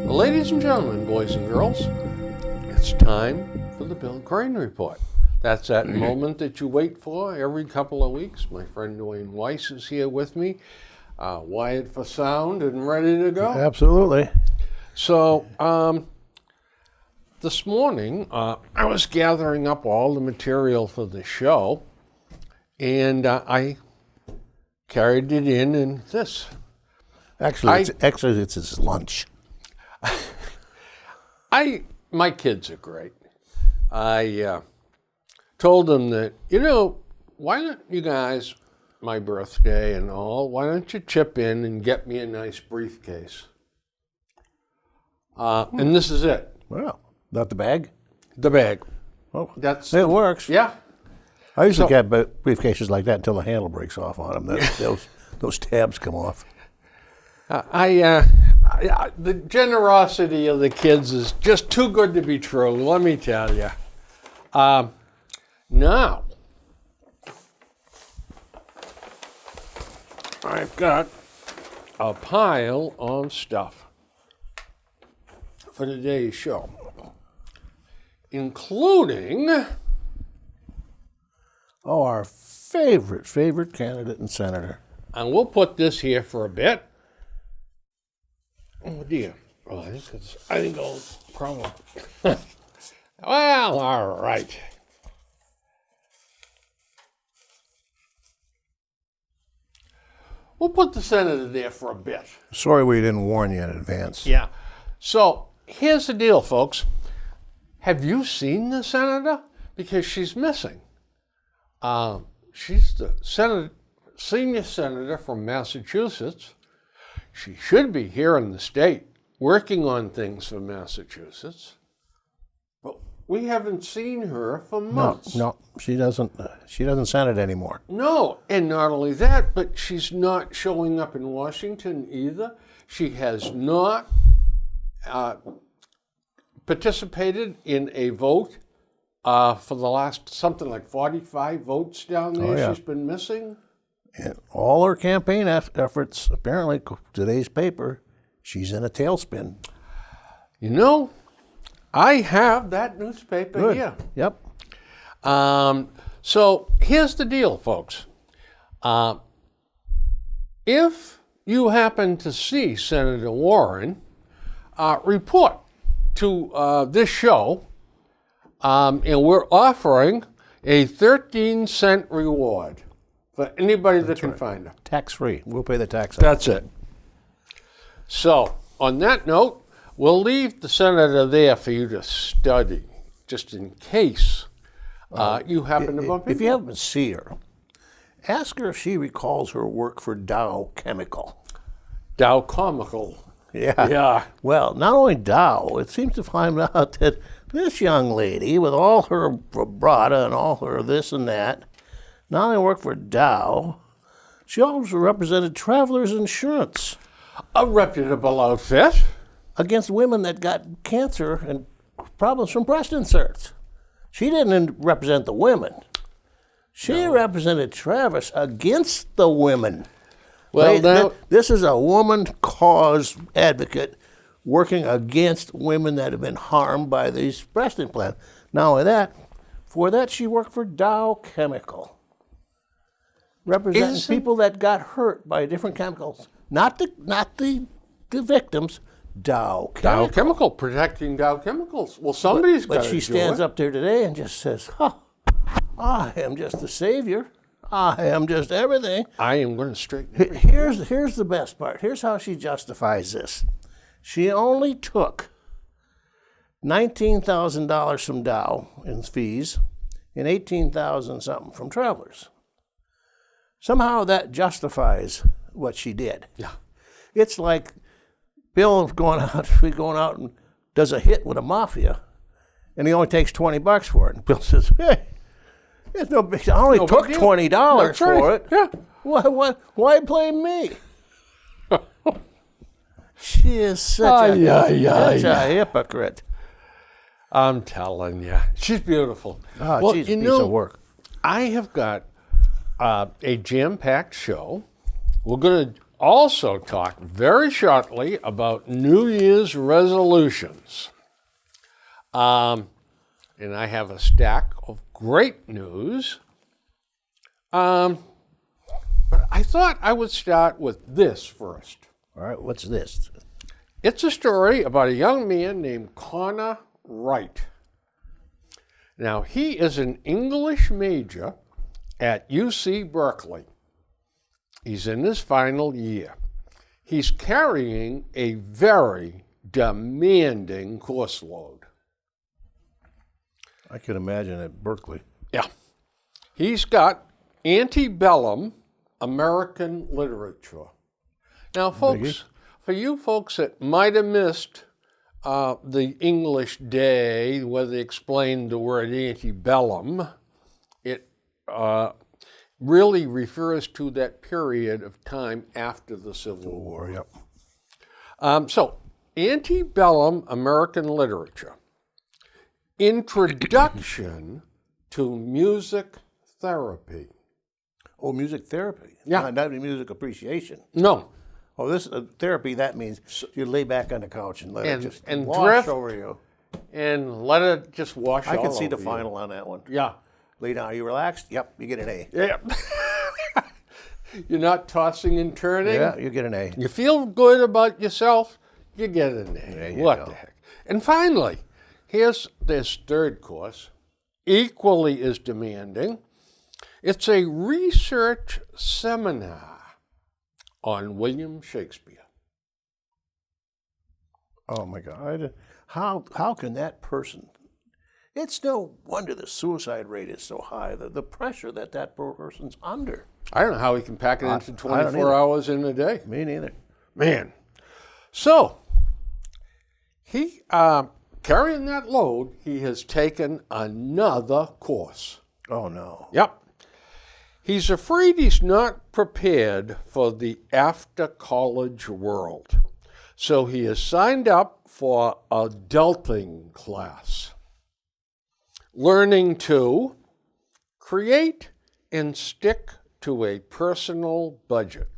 Ladies and gentlemen, boys and girls, it's time for the Bill Crane Report. That's that moment that you wait for every couple of weeks. My friend Dwayne Weiss is here with me, wired for sound and ready to go. Absolutely. So, this morning, I was gathering up all the material for the show, and I carried it in this. Actually, it's his lunch. My kids are great. I told them that, why don't you guys, my birthday and all, why don't you chip in and get me a nice briefcase? And this is it. Well, not the bag? The bag. Oh, It works. Yeah. I usually get briefcases like that until the handle breaks off on them. Those tabs come off. The generosity of the kids is just too good to be true, let me tell you. Now, I've got a pile of stuff for today's show, including our favorite candidate and senator. And we'll put this here for a bit. Oh dear. Oh, I think I'll probably. Well, all right. We'll put the senator there for a bit. Sorry we didn't warn you in advance. Yeah. So here's the deal, folks. Have you seen the senator? Because she's missing. She's the senior senator from Massachusetts. She should be here in the state working on things for Massachusetts, but we haven't seen her for months. No, she doesn't senate anymore. No, and not only that, but she's not showing up in Washington either. She has not participated in a vote for the last something like 45 votes down there. Oh, yeah. She's been missing. And all her campaign efforts, apparently, today's paper, she's in a tailspin. I have that newspaper Good. here. Yep. So here's the deal, folks. If you happen to see Senator Warren, report to this show, and we're offering a 13-cent reward for anybody that can find her. Tax-free. We'll pay the tax. That's it. So, on that note, we'll leave the senator there for you to study, just in case you happen to bump into her. If you haven't seen her, ask her if she recalls her work for Dow Chemical. Dow Comical. Yeah. Yeah. Well, not only Dow, it seems to find out that this young lady, with all her vibrata and all her this and that, not only worked for Dow, she also represented Travelers Insurance. A reputable outfit. Against women that got cancer and problems from breast inserts. She didn't represent the women. She represented Travis against the women. Well, this is a woman cause advocate working against women that have been harmed by these breast implants. Not only that, for that she worked for Dow Chemical, representing people that got hurt by different chemicals. Not the victims. Dow Chemical. Dow Chemical, protecting Dow Chemicals. Well, somebody's got to do it. But she stands up there today and just says, I am just the savior. I am just everything. I am going to straighten. Here's the best part. Here's how she justifies this. She only took $19,000 from Dow in fees and $18,000 something from Travelers. Somehow that justifies what she did. Yeah. It's like Bill going out and does a hit with a mafia, and he only takes $20 for it. And Bill says, "Hey, it's no big. I only took $20 for it. Yeah. Why blame me?" She is such a hypocrite. I'm telling you, she's beautiful. She's a piece of work. I have got a jam-packed show. We're going to also talk very shortly about New Year's resolutions. And I have a stack of great news. But I thought I would start with this first. All right, what's this? It's a story about a young man named Connor Wright. Now, he is an English major at UC Berkeley. He's in his final year. He's carrying a very demanding course load. I can imagine at Berkeley. Yeah. He's got antebellum American literature. Now, folks, for you folks that might have missed the English day where they explained the word antebellum, it really refers to that period of time after the Civil War. Yep. So, antebellum American literature. Introduction to music therapy. Oh, music therapy. Yeah. Not music appreciation. No. Oh, this therapy, that means you lay back on the couch and let it just and wash drift. over you. And let it just wash I all can see the over you. final on that one. Yeah. Lay down. Are you relaxed? Yep, you get an A. Yeah. You're not tossing and turning. Yeah, you get an A. You feel good about yourself, you get an A. There you What go. the heck? And finally, here's this third course, equally as demanding. It's a research seminar on William Shakespeare. Oh my God! How can that person? It's no wonder the suicide rate is so high. The pressure that person's under. I don't know how he can pack it into I don't 24 either. hours in a day. Me neither. Man. So, he, carrying that load, he has taken another course. Oh no. Yep. He's afraid he's not prepared for the after-college world. So he has signed up for adulting class. Learning to create and stick to a personal budget.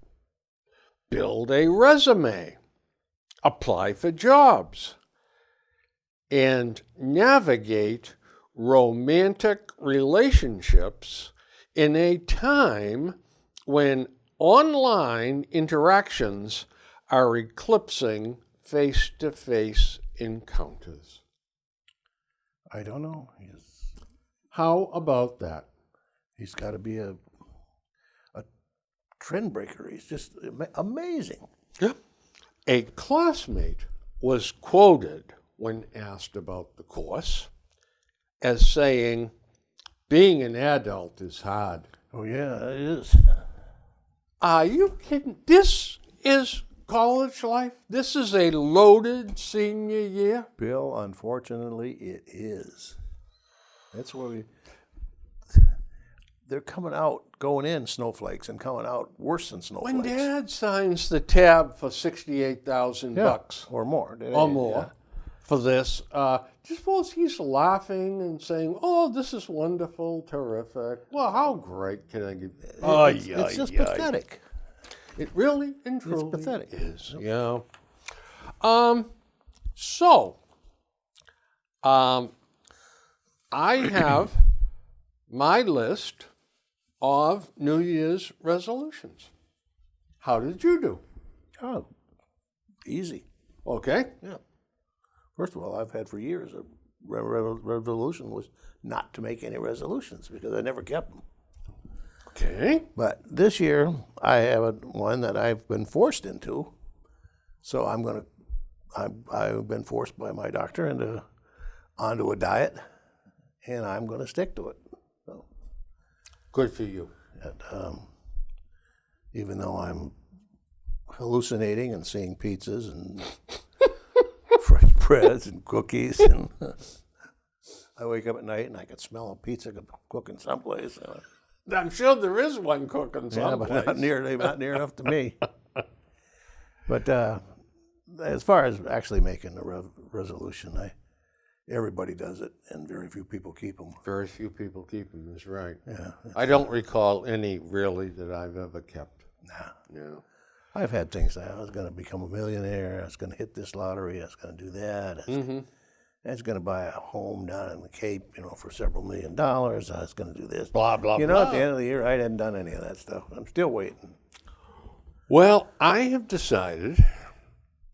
Build a resume. Apply for jobs. And navigate romantic relationships in a time when online interactions are eclipsing face-to-face encounters. I don't know. How about that? He's got to be a trend breaker. He's just amazing. Yeah. A classmate was quoted when asked about the course as saying, "Being an adult is hard." Oh yeah, it is. Are you kidding? This is college life? This is a loaded senior year? Bill, unfortunately, it is. That's where they're coming out, going in snowflakes and coming out worse than snowflakes. When Dad signs the tab for $68,000 or more. or more for this, just suppose he's laughing and saying, "Oh, this is wonderful, terrific. Well, how great can I get?" It's just pathetic. It really and truly pathetic. is. Yeah. So, I have my list of New Year's resolutions. How did you do? Oh, easy. Okay. Yeah. First of all, I've had for years a resolution was not to make any resolutions because I never kept them. Okay. But this year, I have one that I've been forced into. So I've been forced by my doctor onto a diet, and I'm going to stick to it. So, Good for you. and, even though I'm hallucinating and seeing pizzas and fresh breads and cookies, and I wake up at night and I can smell a pizza cooking someplace. I'm sure there is one cooking Yeah, someplace. but not near enough to me. But as far as actually making a resolution, everybody does it, and very few people keep them. Very few people keep them, is right. Yeah. I don't recall any really that I've ever kept. Nah. No. I've had things like I was going to become a millionaire. I was going to hit this lottery. I was going to do that. I was going to buy a home down in the Cape, for several $1 million. I was going to do this. Blah, blah, At blah. the end of the year, I hadn't done any of that stuff. I'm still waiting. Well, I have decided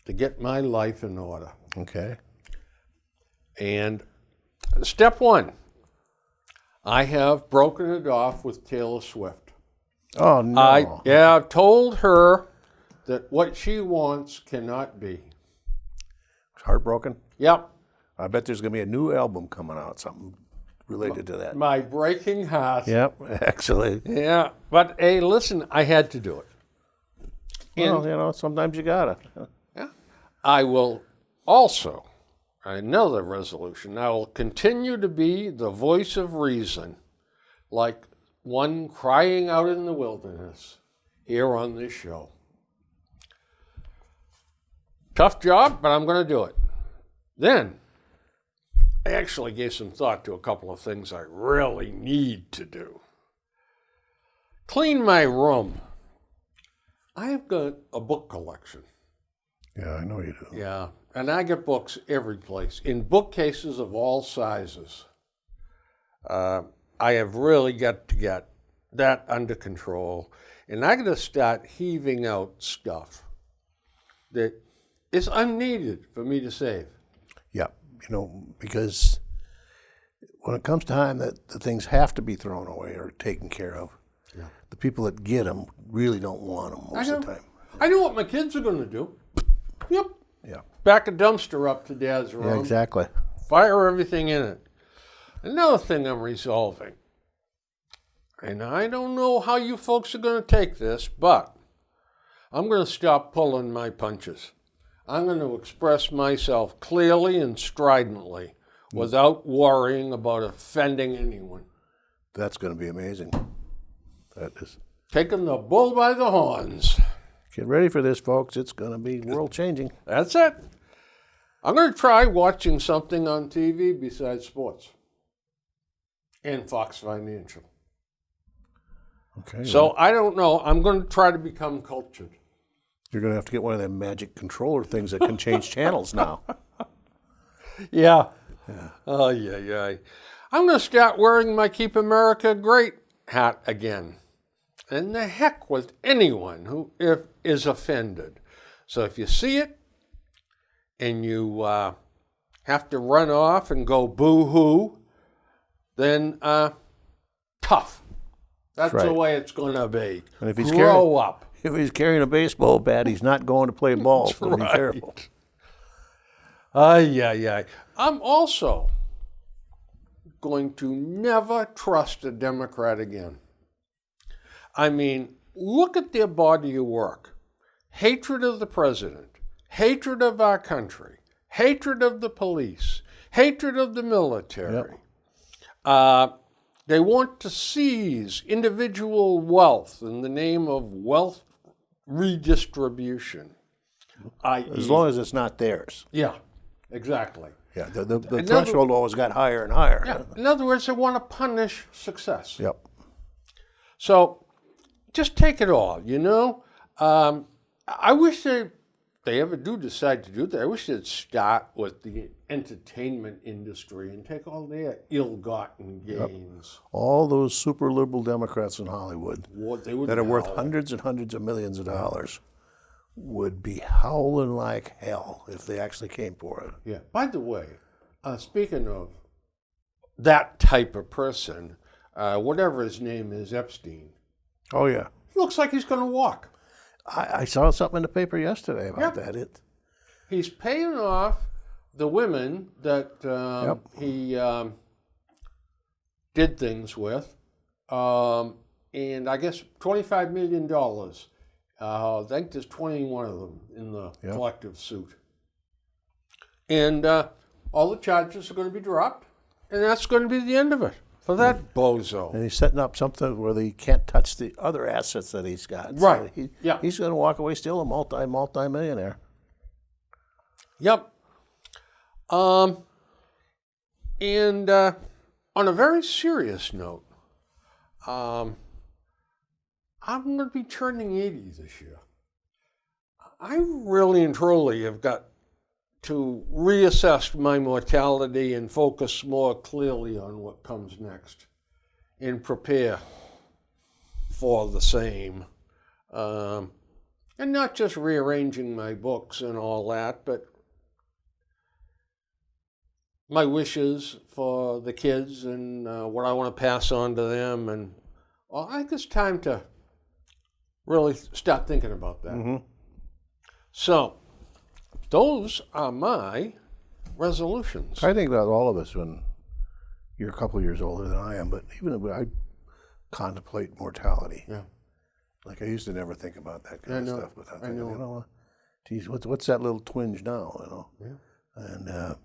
to get my life in order. Okay. And step one, I have broken it off with Taylor Swift. Oh, no. I've told her that what she wants cannot be. Heartbroken? Yep. I bet there's going to be a new album coming out, something related to that. My breaking heart. Yep, actually. Yeah. But hey, listen, I had to do it. Well, sometimes you got to. Yeah. I will also, another resolution, I will continue to be the voice of reason, like one crying out in the wilderness here on this show. Tough job, but I'm going to do it. Then, I actually gave some thought to a couple of things I really need to do. Clean my room. I have got a book collection. Yeah, I know you do. Yeah, and I get books every place, in bookcases of all sizes. I have really got to get that under control, and I got to start heaving out stuff that is unneeded for me to save. Yeah, because when it comes time that the things have to be thrown away or taken care of, the people that get them really don't want them most of the time. I know what my kids are going to do. Yep. Yeah. Back a dumpster up to Dad's room. Yeah, exactly. Fire everything in it. Another thing I'm resolving, and I don't know how you folks are going to take this, but I'm going to stop pulling my punches. I'm going to express myself clearly and stridently without worrying about offending anyone. That's going to be amazing. That is. Taking the bull by the horns. Get ready for this, folks. It's going to be world-changing. That's it. I'm going to try watching something on TV besides sports and Fox Financial. Okay. So I don't know. I'm going to try to become cultured. You're going to have to get one of them magic controller things that can change channels now. Yeah. Oh, yeah. I'm going to start wearing my Keep America Great hat again. And the heck with anyone who is offended. So if you see it and you have to run off and go boo-hoo, then tough. That's right. the way it's going to be. And if he's Grow up. If he's carrying a baseball bat, he's not going to play ball, so be careful. Yeah. I'm also going to never trust a Democrat again. I mean, look at their body of work. Hatred of the president, hatred of our country, hatred of the police, hatred of the military. They want to seize individual wealth in the name of wealth redistribution. As long as it's not theirs. Yeah, exactly. Yeah, the threshold always got higher and higher. Yeah. In other words, they want to punish success. Yep. So just take it all, I wish they ever do decide to do that. I wish they'd start with the entertainment industry and take all their ill-gotten gains. All those super liberal Democrats in Hollywood that are worth howl. hundreds and hundreds of millions of dollars would be howling like hell if they actually came for it. Yeah. By the way, speaking of that type of person, whatever his name is, Epstein, Oh, yeah. looks like he's going to walk. I saw something in the paper yesterday about that. He's paying off the women that he did things with, and I guess $25 million. I think there's 21 of them in the collective suit. And all the charges are going to be dropped, and that's going to be the end of it for that bozo. And he's setting up something where he can't touch the other assets that he's got. Right. So he's going to walk away still a multi-millionaire. Yep. And on a very serious note, I'm going to be turning 80 this year. I really and truly have got to reassess my mortality and focus more clearly on what comes next and prepare for the same. And not just rearranging my books and all that, but my wishes for the kids and what I want to pass on to them. And well, I think it's time to really start thinking about that. Mm-hmm. So, those are my resolutions. I think that all of us, when you're a couple of years older than I am, but even if I contemplate mortality. Yeah. Like I used to never think about that kind of stuff, but I'm thinking, know. you know, geez, what's that little twinge now, you know? Yeah. And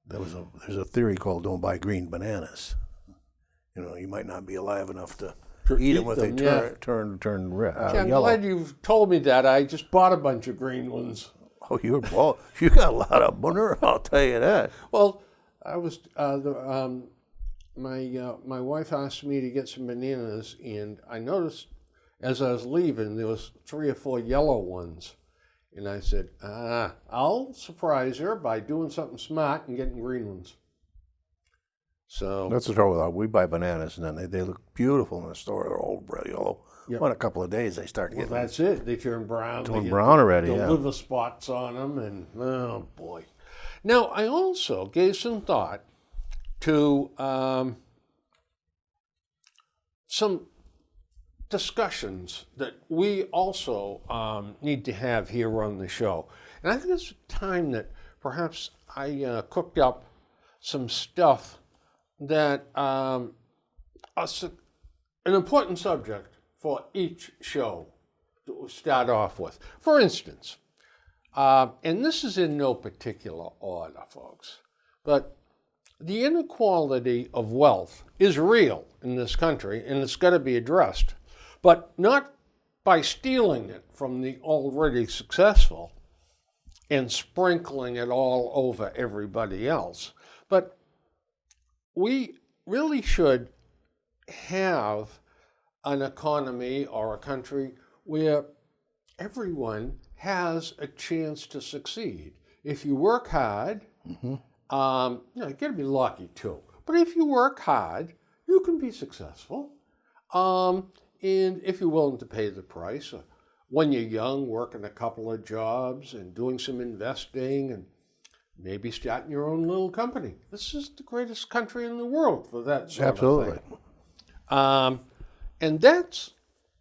there's a theory called "don't buy green bananas." You know, you might not be alive enough to eat them if they turn I'm yellow. glad you've told me that. I just bought a bunch of green ones. Oh, you got a lot of money, I'll tell you that. Well, I was my wife asked me to get some bananas, and I noticed as I was leaving there was 3 or 4 yellow ones, and I said, I'll surprise her by doing something smart and getting green ones. So That's the trouble with that. We buy bananas, and then they look beautiful in the store. They're all bright yellow. Yep. Well, in a couple of days, they start getting that's it. They turn brown. turn brown already. The Yeah. liver spots on them, and oh boy. Now I also gave some thought to some discussions that we also need to have here on the show, and I think it's time that perhaps I cooked up some stuff that an important subject for each show to start off with. For instance, and this is in no particular order, folks, but the inequality of wealth is real in this country, and it's got to be addressed, but not by stealing it from the already successful and sprinkling it all over everybody else. But we really should have an economy or a country where everyone has a chance to succeed. If you work hard, you got to be lucky too. But if you work hard, you can be successful. And if you're willing to pay the price, when you're young, working a couple of jobs and doing some investing and maybe starting your own little company. This is the greatest country in the world for that sort of thing. And that's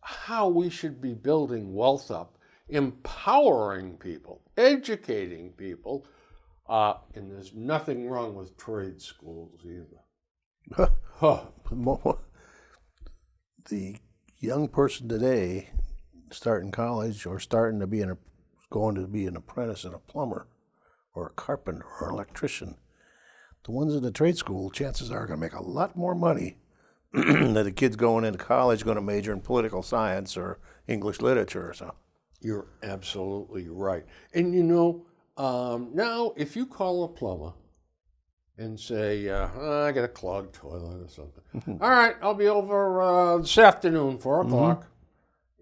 how we should be building wealth up, empowering people, educating people, and there's nothing wrong with trade schools either. The young person today starting college or starting to be going to be an apprentice and a plumber or a carpenter or an electrician, the ones in the trade school, chances are going to make a lot more money than the kids going into college going to major in political science or English literature or something. You're absolutely right. And you know, now if you call a plumber and say, I got a clogged toilet or something. All right, I'll be over this afternoon, 4 o'clock.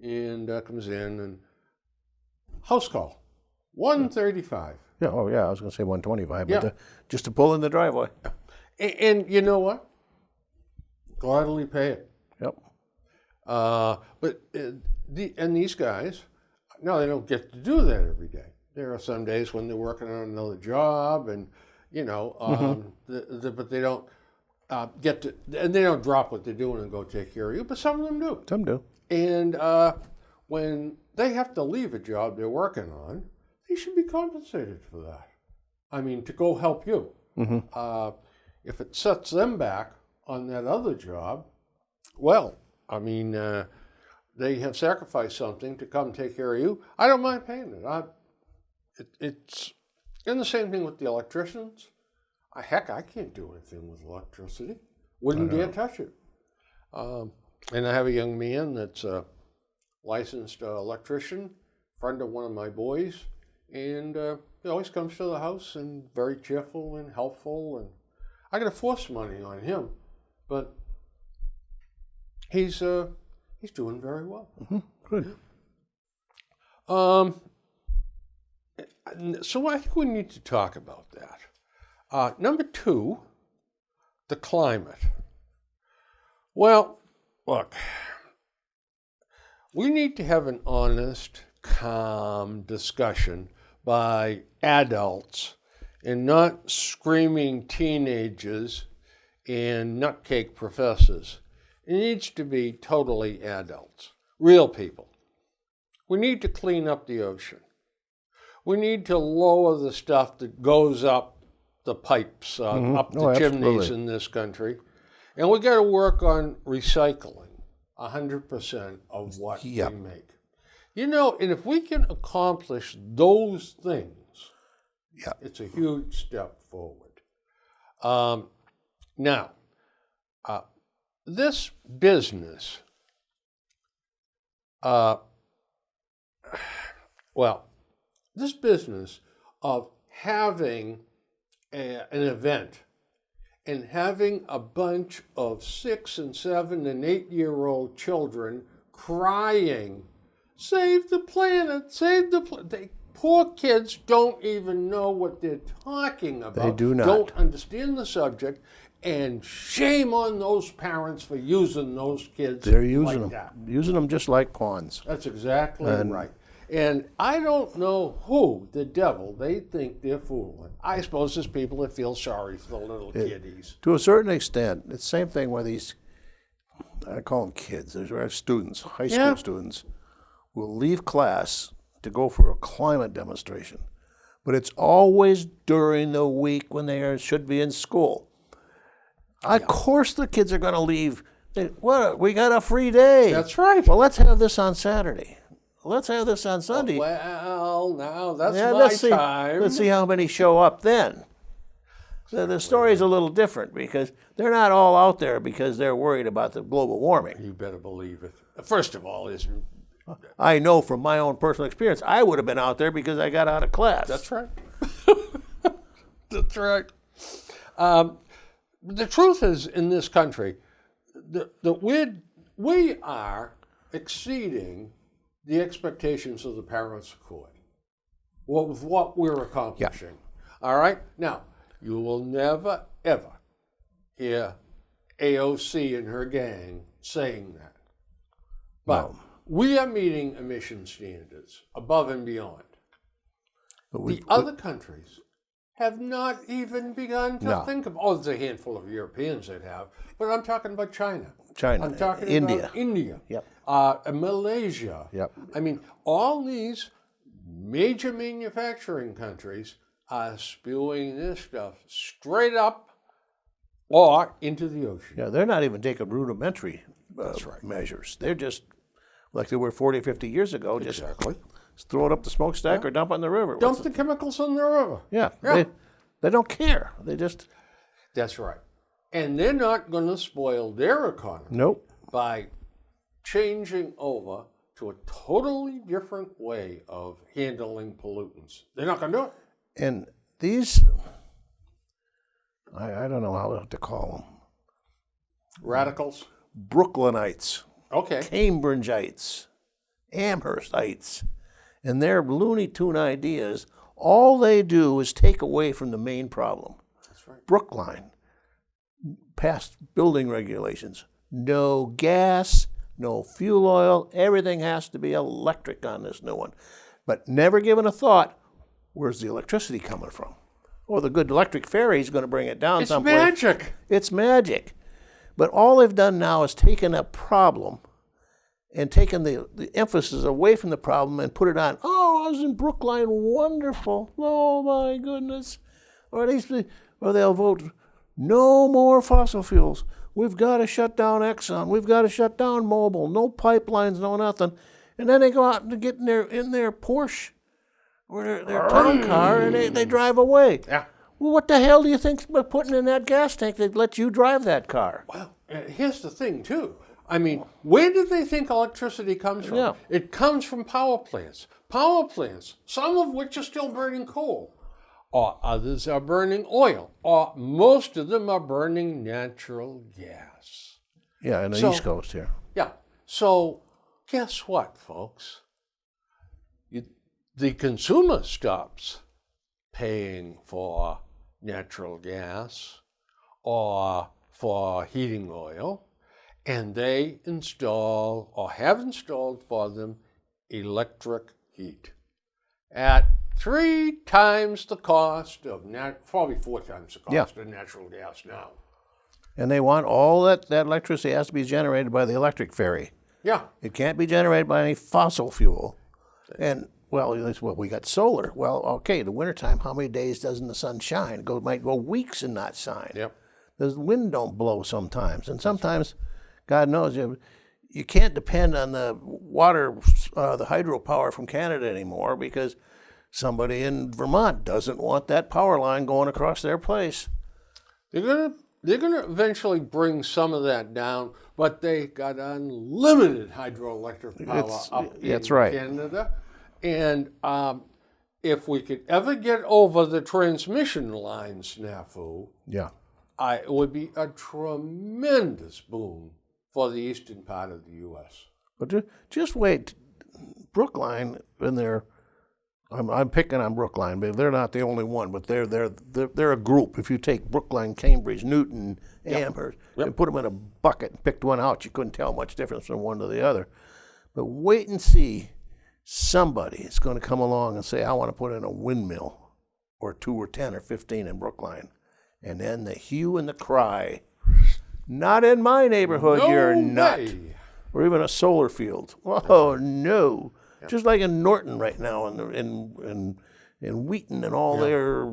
And comes in and house call, 135. Yeah, oh yeah, I was going to say 125, Yeah. but just to pull in the driveway. And you know what? Gladly pay it. Yep. But these guys, no, they don't get to do that every day. There are some days when they're working on another job, and you know, but they don't get to, and they don't drop what they're doing and go take care of you. But some of them do. Some do. And when they have to leave a job they're working on, they should be compensated for that. I mean, to go help you. If it sets them back on that other job, well, I mean, they have sacrificed something to come take care of you. I don't mind paying it. It's and the same thing with the electricians. Heck, I can't do anything with electricity. Wouldn't dare touch it. And I have a young man that's a licensed electrician, friend of one of my boys, and he always comes to the house and very cheerful and helpful, and I got to force money on him, but he's doing very well. Good. So I think we need to talk about that. Number two, the climate. Well, look, we need to have an honest, calm discussion by adults and not screaming teenagers and nutcake professors. It needs to be totally adults, real people. We need to clean up the ocean. We need to lower the stuff that goes up the pipes, up the chimneys in this country. And we got to work on recycling 100% of what we make. You know, and if we can accomplish those things, it's a huge step forward. Now, this business, this business of having an event and having a bunch of 6 and 7 and 8-year-old children crying, "Save the planet, save the planet." Poor kids don't even know what they're talking about. They do not. Don't understand the subject, and shame on those parents for using those kids. They're using like them. that. Using them just like pawns. That's exactly right. And I don't know who the devil they think they're fooling. I suppose there's people that feel sorry for the little kiddies. To a certain extent, it's the same thing with these, I call them kids, they're students, high school students, will leave class to go for a climate demonstration. But it's always during the week when should be in school. Of course the kids are going to leave. We got a free day. That's right. Well, let's have this on Saturday. Let's have this on Sunday. Well, now that's my time. Let's see how many show up then. The story's a little different because they're not all out there because they're worried about the global warming. You better believe it. First of all, I know from my own personal experience, I would have been out there because I got out of class. That's right. That's right. The truth is, in this country, that we are exceeding the expectations of the Paris Accord with what we're accomplishing. All right? Now, you will never, ever hear AOC and her gang saying that. But we are meeting emission standards above and beyond. The other countries have not even begun to think of. Oh, there's a handful of Europeans that have, but I'm talking about China. I'm talking about India. Malaysia. I mean, all these major manufacturing countries are spewing this stuff straight up or into the ocean. Yeah, they're not even taking rudimentary measures. They're just like they were 40, 50 years ago. Just throw it up the smokestack or dump it in the river. Dump the chemicals in the river. They don't care. They just... That's right. And they're not going to spoil their economy by changing over to a totally different way of handling pollutants. They're not going to do it. And these, I don't know how to call them. Radicals? Brooklynites. Okay. Cambridgeites. Amherstites. And their Looney Tune ideas, all they do is take away from the main problem. That's right. Brookline passed building regulations. No gas, no fuel oil, everything has to be electric on this new one. But never given a thought, where's the electricity coming from? Well, the good electric ferry is going to bring it down someplace. It's magic. It's magic. But all they've done now is taken a problem and taken the emphasis away from the problem and put it on, oh, I was in Brookline, wonderful. Oh, my goodness. Or they'll vote, no more fossil fuels. We've got to shut down Exxon. We've got to shut down Mobil. No pipelines, no nothing. And then they go out and get in their Porsche or their town car and they drive away. Yeah. Well, what the hell do you think by putting in that gas tank that let you drive that car? Well, here's the thing, too. I mean, where do they think electricity comes from? Yeah. It comes from power plants. Power plants, some of which are still burning coal, or others are burning oil, or most of them are burning natural gas. Yeah, in the So- East Coast here. Yeah. So guess what, folks? The consumer stops paying for natural gas or for heating oil, and they install or have installed for them electric heat at 3 times the cost of probably 4 times the cost of natural gas now. And they want all that electricity has to be generated by the electric ferry. Yeah. It can't be generated by any fossil fuel. And, well, we got solar. Well, okay, the wintertime, how many days doesn't the sun shine? Might go weeks and not shine. Yep. The wind don't blow sometimes. And sometimes, God knows, you can't depend on the water, the hydropower from Canada anymore because somebody in Vermont doesn't want that power line going across their place. They're gonna eventually bring some of that down, but they got unlimited hydroelectric power up in that's right. Canada. And if we could ever get over the transmission line snafu, Yeah. it would be a tremendous boon for the eastern part of the U.S. But just wait. Brookline, in their, I'm picking on Brookline, but they're not the only one. But they're a group. If you take Brookline, Cambridge, Newton, Amherst, and put them in a bucket and picked one out, you couldn't tell much difference from one to the other. But wait and see. Somebody is going to come along and say, I want to put in a windmill or 2 or 10 or 15 in Brookline. And then the hue and the cry, not in my neighborhood, you're not. way. Or even a solar field. Oh, no. Just like in Norton right now in Wheaton and all their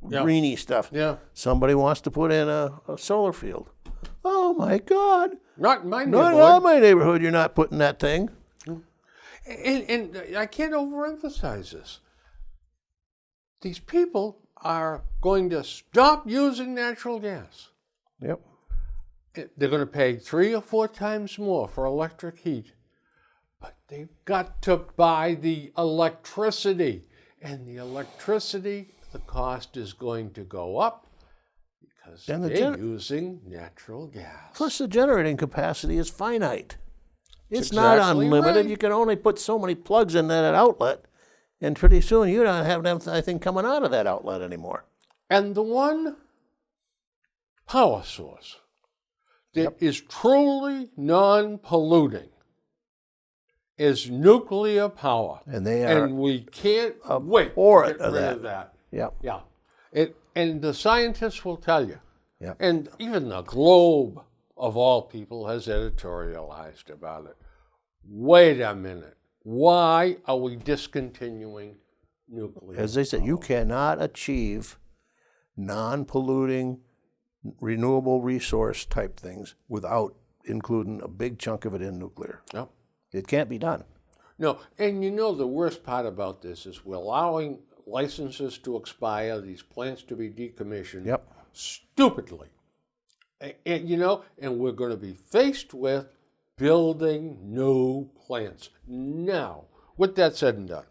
greeny stuff. Yeah. Somebody wants to put in a solar field. Oh, my God. Not in my Not neighborhood. in my neighborhood, you're not putting that thing. And I can't overemphasize this. These people are going to stop using natural gas. Yep. They're going to pay 3 or 4 times more for electric heat. But they've got to buy the electricity. And the electricity, the cost is going to go up because And they're using natural gas. Plus, the generating capacity is finite. It's not exactly unlimited. right. You can only put so many plugs in that outlet, and pretty soon you don't have anything coming out of that outlet anymore. And the one power source that is truly non-polluting is nuclear power. And they are And we can't wait to abhorrent get of rid that. of that. Yep. Yeah. And the scientists will tell you. Yep. And even the Globe, of all people, has editorialized about it. Wait a minute. Why are we discontinuing nuclear? As they said, you cannot achieve non-polluting, renewable resource type things without including a big chunk of it in nuclear. Yep. It can't be done. No, and you know the worst part about this is we're allowing licenses to expire, these plants to be decommissioned Yep. stupidly. And we're going to be faced with building new plants. Now, with that said and done,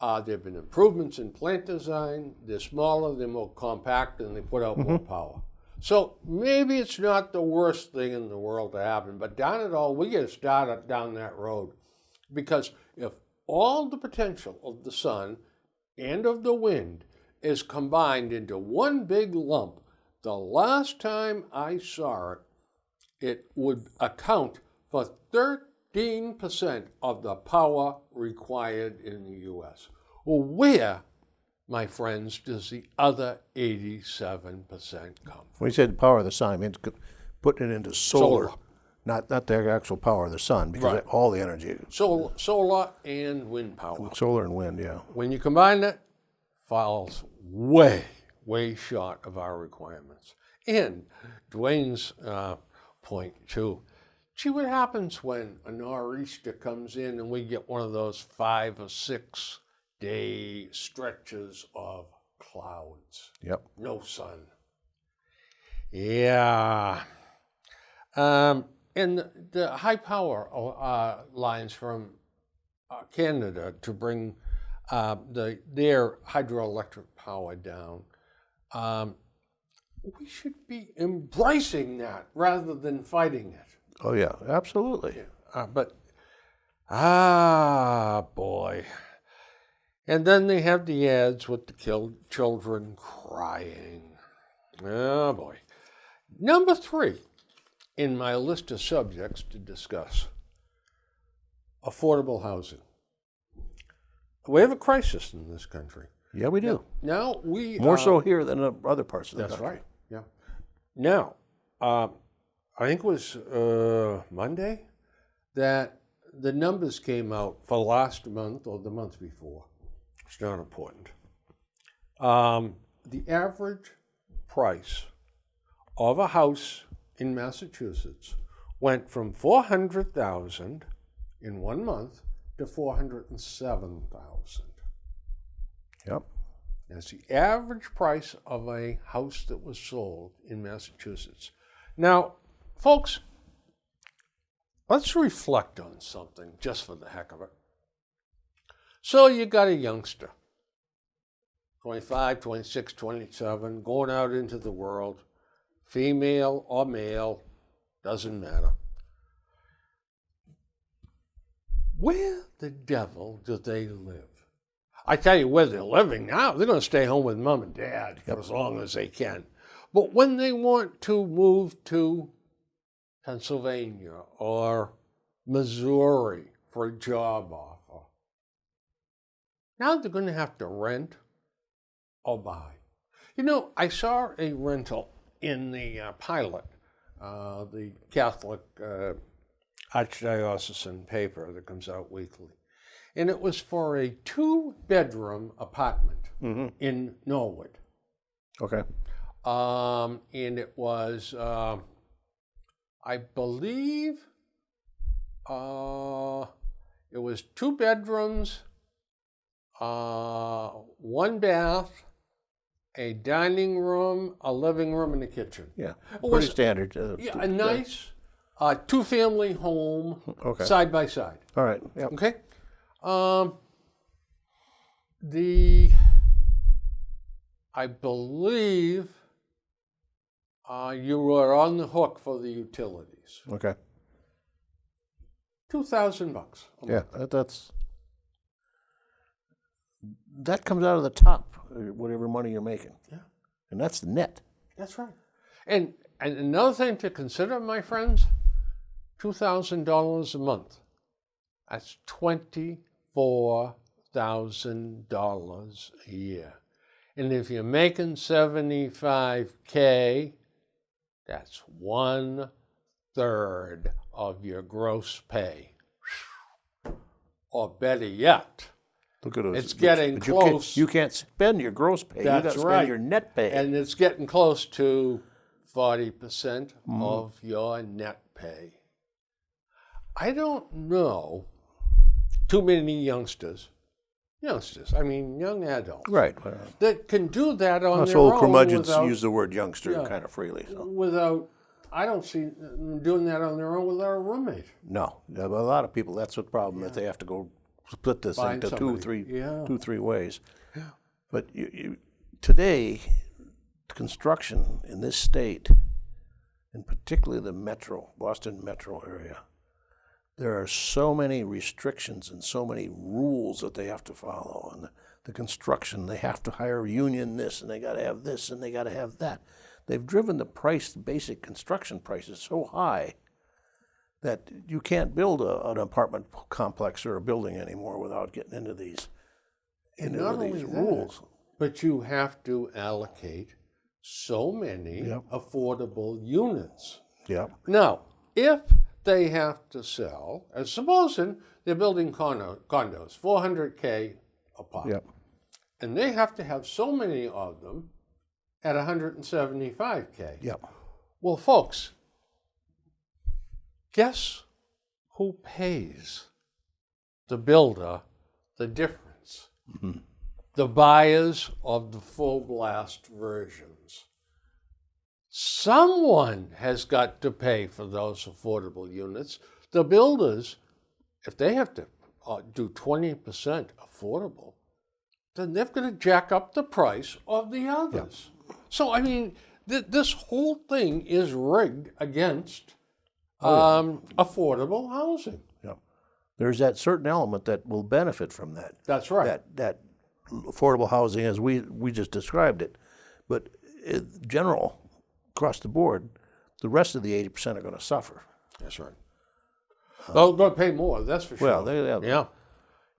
there have been improvements in plant design. They're smaller, they're more compact, and they put out more power. So maybe it's not the worst thing in the world to happen, but down it all, we get to start down that road. Because if all the potential of the sun and of the wind is combined into one big lump, the last time I saw it, it would account for 13% of the power required in the U.S. Well, where, my friends, does the other 87% come? When you said the power of the sun, I mean putting it into solar. Solar. Not the actual power of the sun, because Right. all the energy, Solar and wind power. solar and wind, yeah. When you combine that, falls way, way short of our requirements. And Dwayne's point too. Gee, what happens when a nor'easter comes in and we get one of those 5 or 6 day stretches of clouds? Yep. No sun. Yeah. And the high power lines from Canada to bring their hydroelectric power down. We should be embracing that rather than fighting it. Oh, yeah, absolutely. Boy. And then they have the ads with the children crying. Oh, boy. Number 3 in my list of subjects to discuss, affordable housing. We have a crisis in this country. Yeah, we do. Now we More so here than in other parts of the country. That's right. Yeah. Now, I think it was Monday that the numbers came out for last month or the month before. It's not important. The average price of a house in Massachusetts went from $400,000 in 1 month to $407,000. Yep. That's the average price of a house that was sold in Massachusetts. Now, folks, let's reflect on something just for the heck of it. So you got a youngster, 25, 26, 27, going out into the world, female or male, doesn't matter. Where the devil do they live? I tell you where they're living now. They're going to stay home with mom and dad for as long as they can. But when they want to move to Pennsylvania or Missouri for a job offer, now they're going to have to rent or buy. You know, I saw a rental in the Pilot, the Catholic Archdiocesan paper that comes out weekly. And it was for a 2-bedroom apartment in Norwood. Okay. And it was, I believe, it was 2 bedrooms, 1 bath, a dining room, a living room, and a kitchen. Yeah, It pretty was, standard. a nice 2-family home, Okay. side by side. All right. Yep. Okay. I believe you were on the hook for the utilities. Okay. $2,000. Yeah, that comes out of the top, whatever money you're making. Yeah. And that's the net. That's right. And another thing to consider, my friends, $2,000 a month. That's $24,000 a year. And if you're making $75K, that's 1/3 of your gross pay. Or better yet, Look at those. it's getting close. You can't spend your gross pay. That's you got to right. spend your net pay. And it's getting close to 40% of your net pay. I don't know too many youngsters, I mean young adults, right. that can do that on Us their old own curmudgeons without, use the word youngster kind of freely. So. I don't see them doing that on their own without a roommate. No, a lot of people, that's the problem, that they have to go split this Find into somebody. two, three ways. Yeah. But today, construction in this state, and particularly the Boston metro area, there are so many restrictions and so many rules that they have to follow. And the construction, they have to hire union this, and they got to have this, and they got to have that. They've driven the basic construction prices so high that you can't build an apartment complex or a building anymore without getting into these, rules. But you have to allocate so many affordable units. Yep. Now, if they have to sell, as supposing they're building condos, 400K a pop, and they have to have so many of them at 175K. Yep. Well, folks, guess who pays the builder the difference? Mm-hmm. The buyers of the full blast versions. Someone has got to pay for those affordable units. The builders, if they have to do 20% affordable, then they're going to jack up the price of the others. So, I mean, this whole thing is rigged against affordable housing. Yeah. There's that certain element that will benefit from that. That's right. That affordable housing as we just described it. But in general, across the board, the rest of the 80% are going to suffer. That's right. They're going to pay more, that's for sure. Well,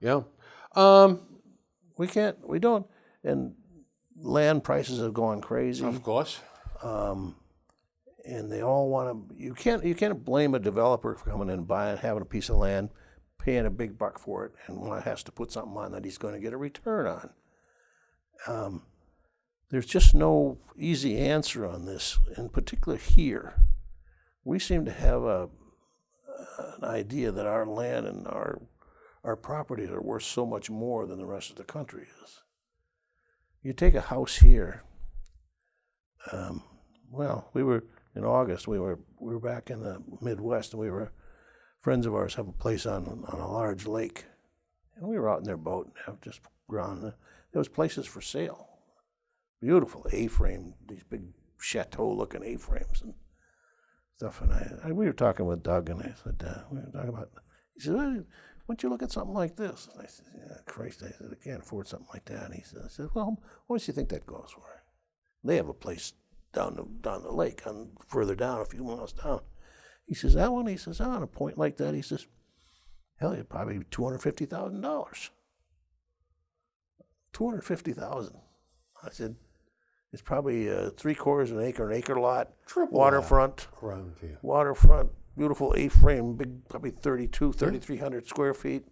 Yeah. we don't, and land prices have gone crazy. Of course. And they all want to. You can't blame a developer for coming in and buying, having a piece of land, paying a big buck for it, and has to put something on that he's going to get a return on. There's just no easy answer on this. In particular, here, we seem to have an idea that our land and our properties are worth so much more than the rest of the country is. You take a house here. We were in August. We were back in the Midwest, and friends of ours have a place on a large lake, and we were out in their boat and have just gone. There was places for sale, beautiful A-frame, these big chateau-looking A-frames and stuff. And we were talking with Doug, and I said, he said, why don't you look at something like this? And I said, yeah, Christ, I said, I can't afford something like that. And he said, well, how much do you think that goes for? They have a place down the lake, further down, a few miles down. He says, that one? He says, on a point like that, he says, hell, you're probably $250,000. $250,000. I said, it's probably 3/4 of an acre lot, Triple waterfront, around here. waterfront, beautiful A-frame, big, probably 3,300 square feet.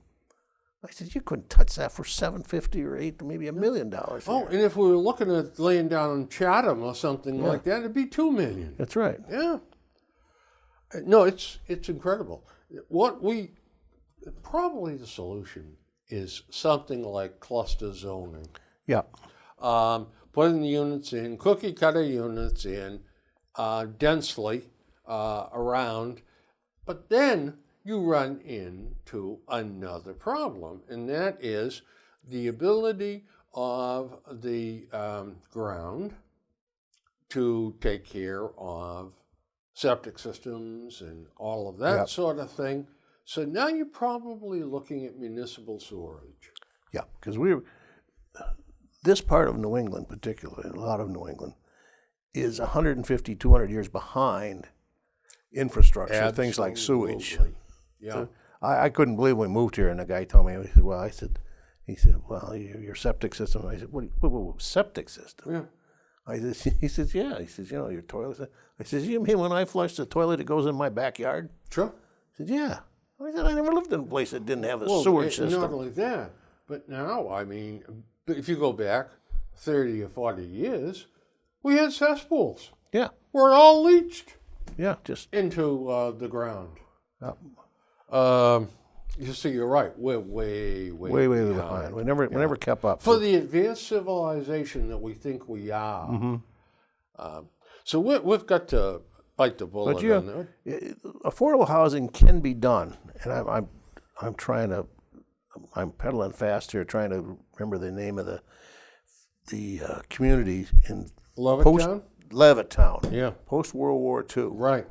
I said, you couldn't touch that for $750 or maybe $1 million. Oh, and if we were looking at laying down in Chatham or something like that, it'd be $2 million. That's right. Yeah. No, it's incredible. Probably the solution is something like cluster zoning. Yeah. Putting the units in, cookie cutter units in, densely around, but then you run into another problem, and that is the ability of the ground to take care of septic systems and all of that sort of thing. So now you're probably looking at municipal sewerage. Yeah, because this part of New England, particularly, a lot of New England, is 150, 200 years behind infrastructure, things like sewage. Yeah. So I couldn't believe when we moved here, and the guy told me, he said, well, your septic system. I said, what septic system? Yeah. He says, yeah. He says, your toilet. I says, you mean when I flush the toilet, it goes in my backyard? Sure. He said, yeah. I said, I never lived in a place that didn't have a sewage system. Not only that, but now, I mean, if you go back 30 or 40 years, we had cesspools. Yeah. Where it all leached. Yeah, just into the ground. You see, you're right. We're way behind. We never kept up. For the advanced civilization that we think we are. So we've got to bite the bullet on that. Affordable housing can be done, and I'm pedaling fast here, trying to remember the name of the community in Levittown? Levittown. Yeah. Post World War II. Right.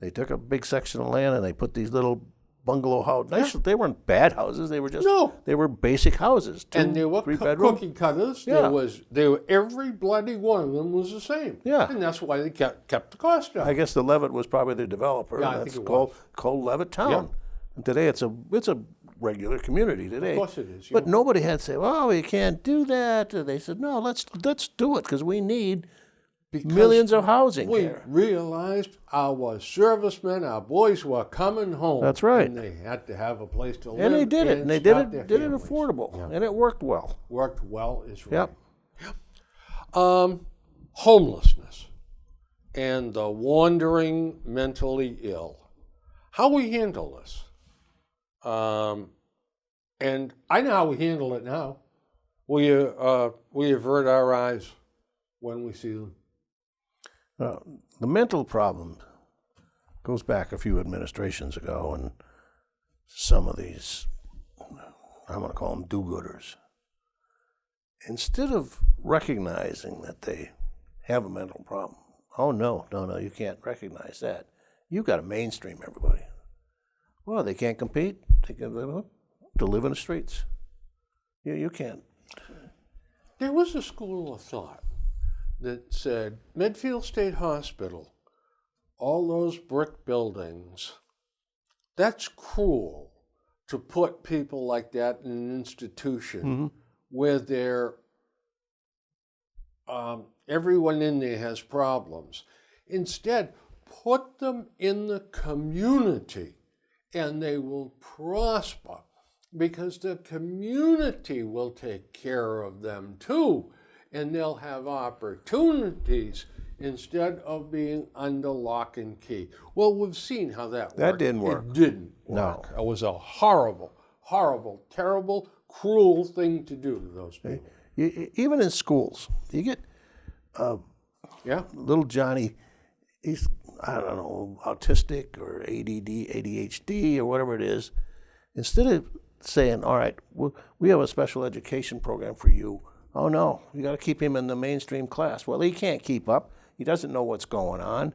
They took a big section of land and they put these little bungalow houses. They weren't bad houses. They were just they were basic houses. And they were cookie cutters. Yeah. They were every bloody one of them was the same. Yeah. And that's why they kept the cost down. I guess the Levitt was probably the developer. Yeah, I think it was. called Levittown. Yeah. And today it's a regular community today. Of course it is. But nobody had to say, "Oh, you can't do that." They said, "No, let's do it because we need millions of housing here." We realized our servicemen, our boys were coming home. That's right. And they had to have a place to live. And they did it. And they did it affordable. Yeah. And it worked well. Worked well is right. Yep. Homelessness and the wandering mentally ill. How we handle this. And I know how we handle it now. We avert our eyes when we see them. The mental problem goes back a few administrations ago, and some of these, I'm going to call them do-gooders, instead of recognizing that they have a mental problem, oh, no, you can't recognize that. You've got to mainstream everybody. Well, they can't compete. They can live in the streets. You can't. There was a school of thought that said Medfield State Hospital, all those brick buildings, that's cruel to put people like that in an institution where they're, everyone in there has problems. Instead, put them in the community and they will prosper because the community will take care of them too, and they'll have opportunities instead of being under lock and key. Well, we've seen how that worked. That didn't work. It didn't work. It was a horrible, terrible, cruel thing to do to those people. Even in schools, you get little Johnny, he's, I don't know, autistic or ADD, ADHD or whatever it is. Instead of saying, all right, we have a special education program for you. Oh, no, you got to keep him in the mainstream class. Well, he can't keep up. He doesn't know what's going on.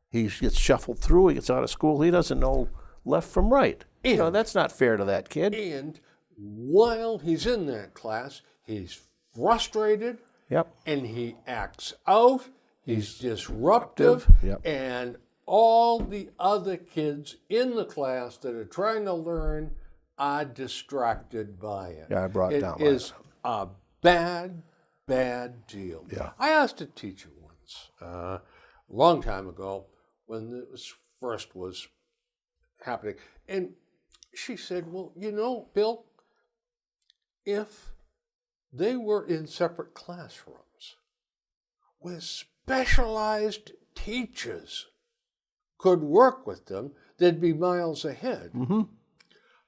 He gets shuffled through. He gets out of school. He doesn't know left from right. That's not fair to that kid. And while he's in that class, he's frustrated. Yep. And he acts out. He's disruptive. Yep. And all the other kids in the class that are trying to learn are distracted by it. Yeah, I brought down It is a bad deal. Yeah. I asked a teacher once, a long time ago, when this first was happening, and she said, well, Bill, if they were in separate classrooms where specialized teachers could work with them, they'd be miles ahead. Mm-hmm.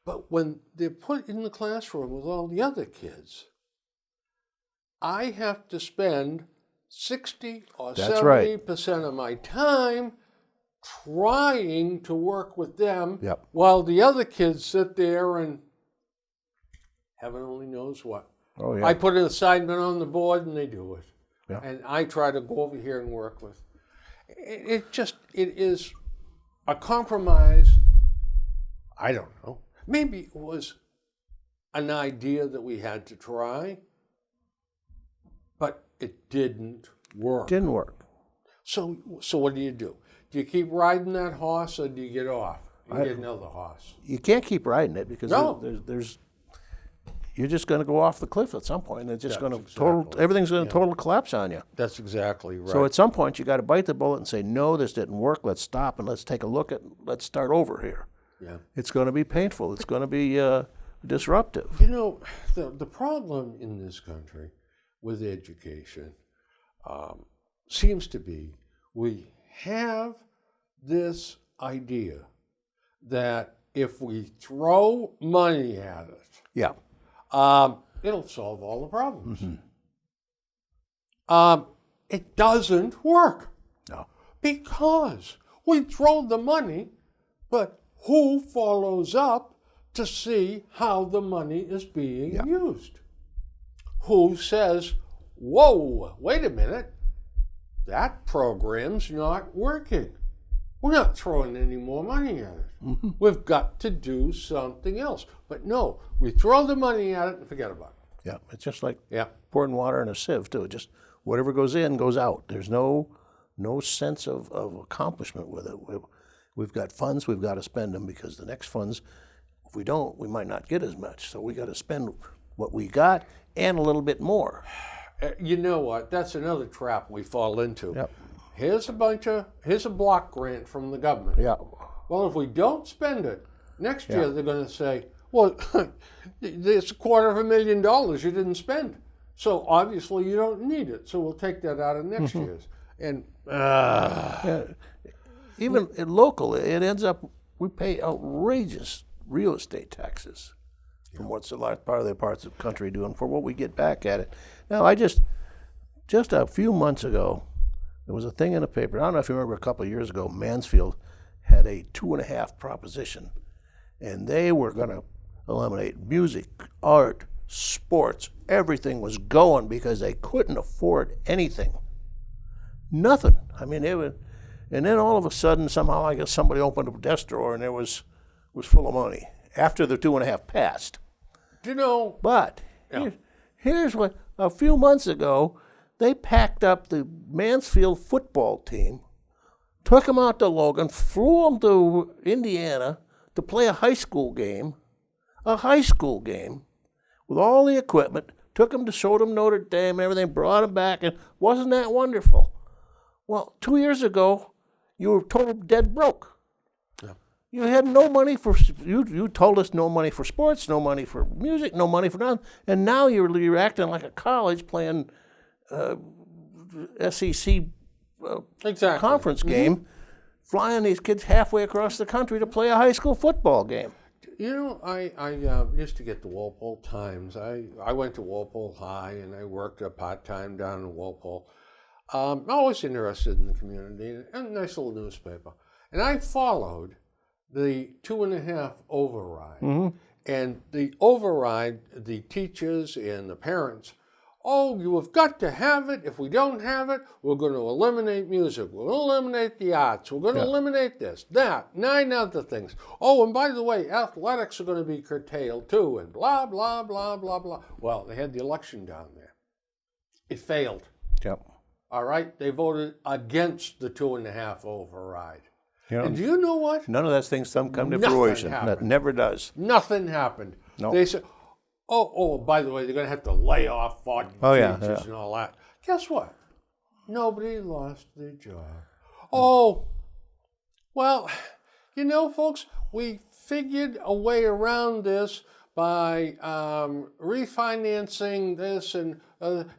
But when they're put in the classroom with all the other kids, I have to spend 60 or 70% of my time trying to work with them while the other kids sit there and heaven only knows what. Oh, yeah. I put an assignment on the board and they do it. Yeah. And I try to go over here and work with. It is a compromise. I don't know. Maybe it was an idea that we had to try, but it didn't work. Didn't work. So what do? Do you keep riding that horse or do you get off and get another horse? You can't keep riding it because there's you're just going to go off the cliff at some point. And it's just going to everything's going to total collapse on you. That's exactly right. So at some point you got to bite the bullet and say, no, this didn't work. Let's stop and let's take a look let's start over here. Yeah. It's going to be painful. It's going to be disruptive. The problem in this country with education seems to be we have this idea that if we throw money at it, it'll solve all the problems. Mm-hmm. It doesn't work. No. Because we throw the money, but who follows up to see how the money is being used? Who says, whoa, wait a minute, that program's not working. We're not throwing any more money at it. Mm-hmm. We've got to do something else. But no, we throw the money at it and forget about it. Yeah, it's just like pouring water in a sieve, too. Just whatever goes in, goes out. There's no sense of accomplishment with it. We've got funds, we've got to spend them because the next funds, if we don't, we might not get as much. So we got to spend what we got and a little bit more. You know what? That's another trap we fall into. Yep. Here's a block grant from the government. Yeah. Well, if we don't spend it, next year they're going to say, well, it's $250,000 you didn't spend. So obviously you don't need it. So we'll take that out of next year's. And even local, it ends up, we pay outrageous real estate taxes from what's a large part of the parts of the country doing for what we get back at it. Now, just a few months ago, there was a thing in the paper. I don't know if you remember a couple of years ago, Mansfield had a 2.5 proposition, and they were going to eliminate music, art, sports, everything was going because they couldn't afford anything. Nothing. I mean, they would, and then all of a sudden, somehow, I guess somebody opened a desk drawer and it was full of money after the 2.5 passed. You know, But here's what, a few months ago, they packed up the Mansfield football team, took them out to Logan, flew them to Indiana to play a high school game with all the equipment, took them to show them Notre Dame and everything, brought them back, and wasn't that wonderful? Well, 2 years ago, you were total dead broke. Yeah. You had no money for, you told us no money for sports, no money for music, no money for nothing, and now you're acting like a college playing SEC exactly. conference game, flying these kids halfway across the country to play a high school football game. You know, I used to get the Walpole Times. I went to Walpole High and I worked part-time down in Walpole. Always interested in the community, and a nice little newspaper. And I followed the 2.5 override. And the override, the teachers and the parents, oh, you have got to have it. If we don't have it, we're going to eliminate music. We're going to eliminate the arts. We're going to eliminate this, that, 9 other things. Oh, and by the way, athletics are going to be curtailed too, and blah, blah, blah, blah, blah. Well, they had the election down there. It failed. Yep. All right? They voted against the 2.5 override. You And do you know what? none of those things come to Nothing fruition. happened. That never does. Nothing happened. No. They said, oh, by the way, they're going to have to lay off 40 teachers and all that. Guess what? Nobody lost their job. Oh, well, you know, folks, we figured a way around this by refinancing this and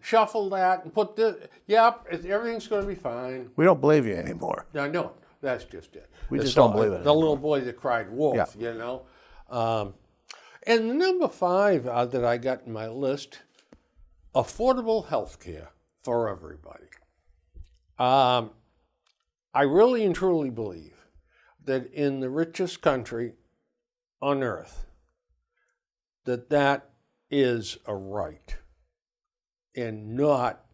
shuffle that and put this. Yep, everything's going to be fine. We don't believe you anymore. I know. That's just it. We just So, don't believe it The anymore. little boy that cried wolf, you know. And the number 5 that I got in my list, affordable health care for everybody. I really and truly believe that in the richest country on earth, that is a right and not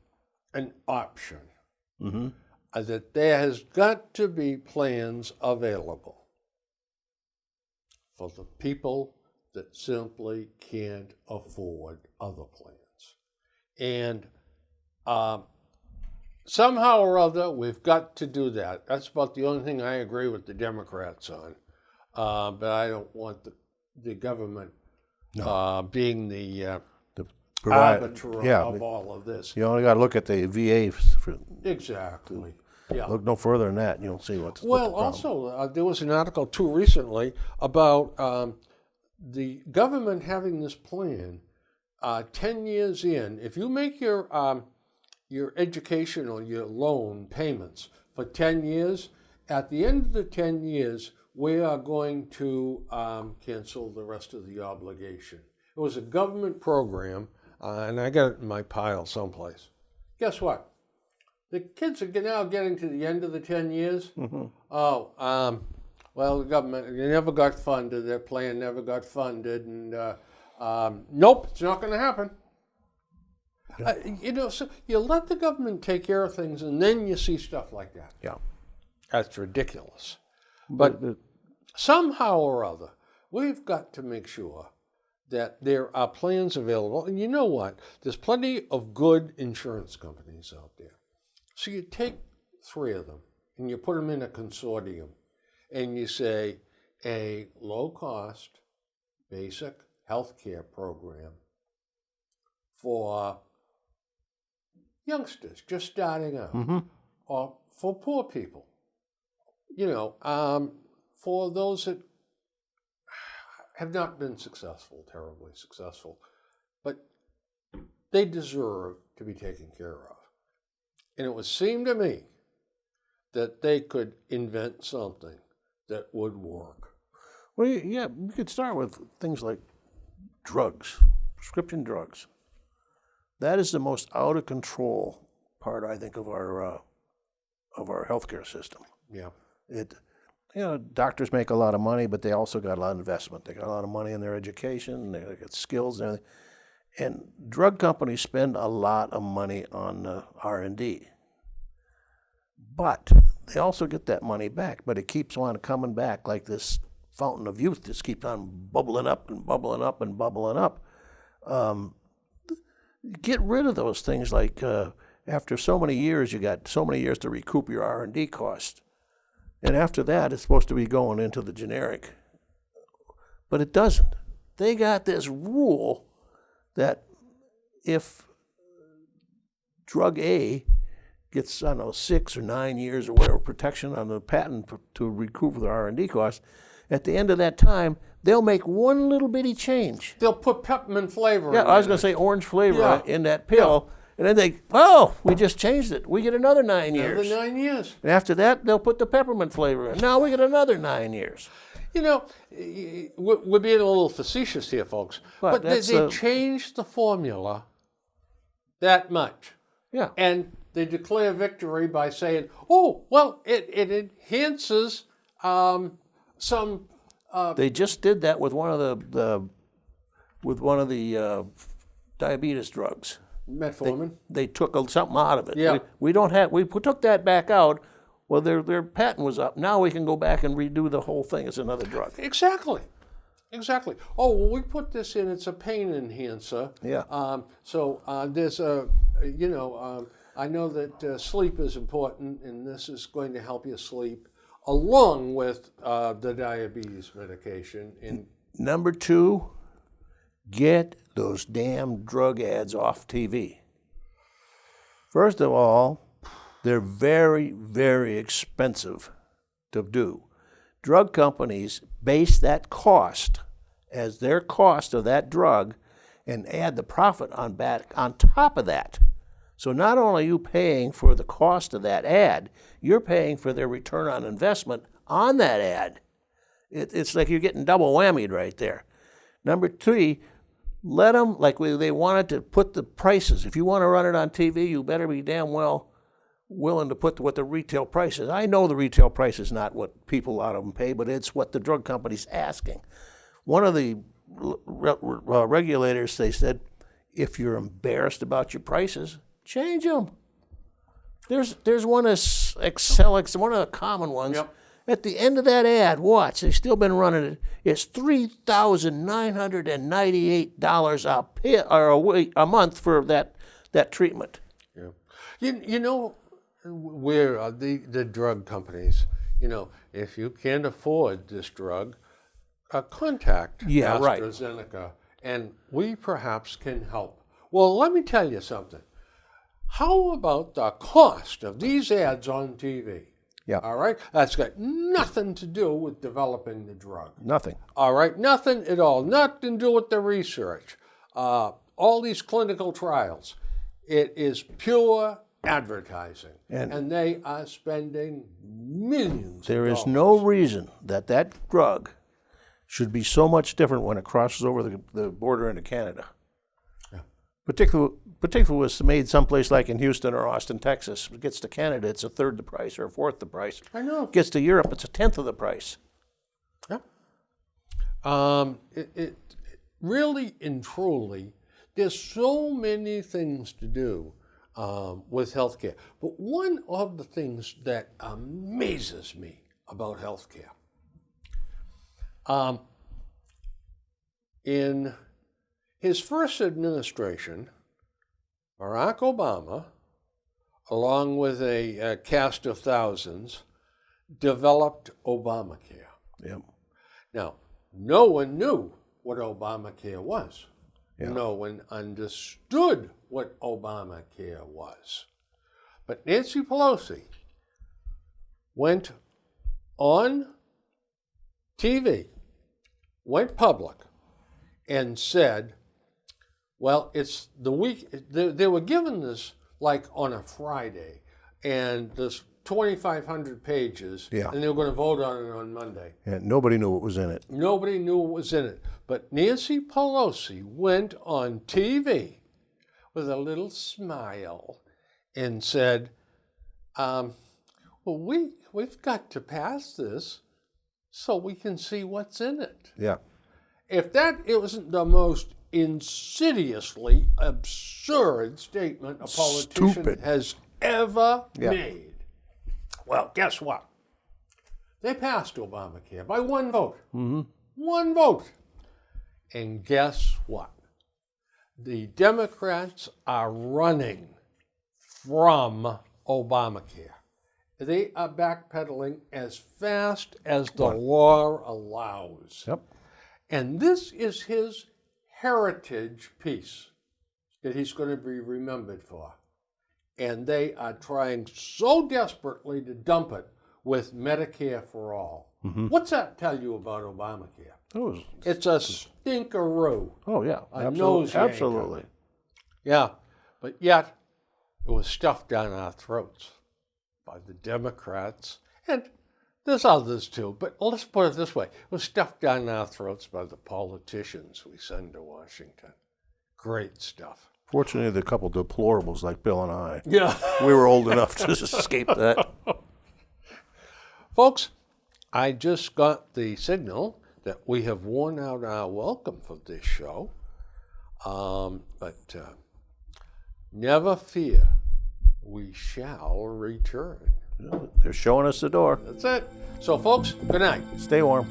an option. That there has got to be plans available for the people that simply can't afford other plans. And somehow or other, we've got to do that. That's about the only thing I agree with the Democrats on. But I don't want the government being the arbiter of all of this. You only got to look at the VA. Exactly. Yeah. Look no further than that, and you'll see what's Well, the problem. also, there was an article too recently about the government having this plan 10 years in. If you make your education or your loan payments for 10 years, at the end of the 10 years, we are going to cancel the rest of the obligation. It was a government program, and I got it in my pile someplace. Guess what? The kids are now getting to the end of the 10 years. Well, the government, they never got funded. Their plan never got funded. And nope, it's not going to happen. You know, so you let the government take care of things, and then you see stuff like that. Yeah. That's ridiculous. But somehow or other, we've got to make sure that there are plans available. And you know what? There's plenty of good insurance companies out there. So you take 3 of them and you put them in a consortium and you say a low-cost basic health care program for youngsters just starting out or for poor people, you know, for those that have not been terribly successful, but they deserve to be taken care of. And it would seem to me that they could invent something that would work. Well, yeah, we could start with things like drugs, prescription drugs. That is the most out of control part, I think, of our healthcare system. Yeah. Doctors make a lot of money, but they also got a lot of investment. They got a lot of money in their education, they got skills and everything. And drug companies spend a lot of money on R&D. But they also get that money back, but it keeps on coming back like this fountain of youth just keeps on bubbling up and bubbling up and bubbling up. Get rid of those things like after so many years, you got so many years to recoup your R&D cost. And after that, it's supposed to be going into the generic. But it doesn't. They got this rule that if drug A gets, I don't know, 6 or 9 years or whatever protection on the patent to recoup the R&D costs, at the end of that time, they'll make one little bitty change. They'll put peppermint flavor in Yeah, it. I was going to say orange flavor Yeah. in that pill. And then they, oh, we just changed it. We get another 9 years. Another 9 years. And after that, they'll put the peppermint flavor in. Now we get another 9 years. You know, we're being a little facetious here, folks. But they changed the formula that much. Yeah. And they declare victory by saying, oh, well, it enhances some... They just did that with one of the diabetes drugs. Metformin. They took something out of it. Yeah. We took that back out. Well, their patent was up. Now we can go back and redo the whole thing as another drug. Exactly. Oh, well, we put this in. It's a pain enhancer. Yeah. There's a, I know that sleep is important, and this is going to help you sleep, along with the diabetes medication. Number 2, get those damn drug ads off TV. First of all, they're very, very expensive to do. Drug companies base that cost as their cost of that drug and add the profit on top of that. So not only are you paying for the cost of that ad, you're paying for their return on investment on that ad. It's like you're getting double whammied right there. Number 3, let them, like they wanted to put the prices. If you want to run it on TV, you better be damn well willing to put what the retail price is. I know the retail price is not what people out of them pay, but it's what the drug company's asking. One of the regulators, they said, if you're embarrassed about your prices, change them. There's one of Excelix, one of the common ones. Yep. At the end of that ad, watch, they've still been running it. It's $3,998 a month for that treatment. Yeah. You know, where the drug companies, if you can't afford this drug, contact AstraZeneca, and we perhaps can help. Well, let me tell you something. How about the cost of these ads on TV? Yeah. All right? That's got nothing to do with developing the drug. Nothing. All right? Nothing at all. Nothing to do with the research. All these clinical trials. It is pure advertising. And they are spending millions There of is dollars. no reason that drug should be so much different when it crosses over the border into Canada. Yeah. Particularly was made someplace like in Houston or Austin, Texas. It gets to Canada, it's a third the price or a fourth the price. I know. It gets to Europe, it's a tenth of the price. Yeah. It really and truly, there's so many things to do with healthcare. But one of the things that amazes me about healthcare, in his first administration, Barack Obama, along with a cast of thousands, developed Obamacare. Yep. Now, no one knew what Obamacare was. Yeah. No one understood what Obamacare was. But Nancy Pelosi went on TV, went public, and said, well, it's the week, they were given this like on a Friday, and this 2,500 pages, Yeah. and they were going to vote on it on Monday. And nobody knew what was in it. Nobody knew what was in it. But Nancy Pelosi went on TV with a little smile and said, well, we've got to pass this so we can see what's in it. Yeah. If that it wasn't the most insidiously absurd statement a politician Stupid. has ever Yeah. made. Well, guess what? They passed Obamacare by one vote. Mm-hmm. One vote. And guess what? The Democrats are running from Obamacare. They are backpedaling as fast as the law allows. Yep. And this is his heritage piece that he's going to be remembered for. And they are trying so desperately to dump it with Medicare for All. Mm-hmm. What's that tell you about Obamacare? Oh, It's a stinkeroo. oh yeah. A nose yanker. Absolutely. Yeah, but yet it was stuffed down our throats by the Democrats, and there's others too, but let's put it this way. It was stuffed down our throats by the politicians we send to Washington. Great stuff. Fortunately, the couple deplorables like Bill and I, Yeah. we were old enough to escape that. Folks, I just got the signal that we have worn out our welcome for this show. But never fear, we shall return. They're showing us the door. That's it. So, folks, good night. Stay warm.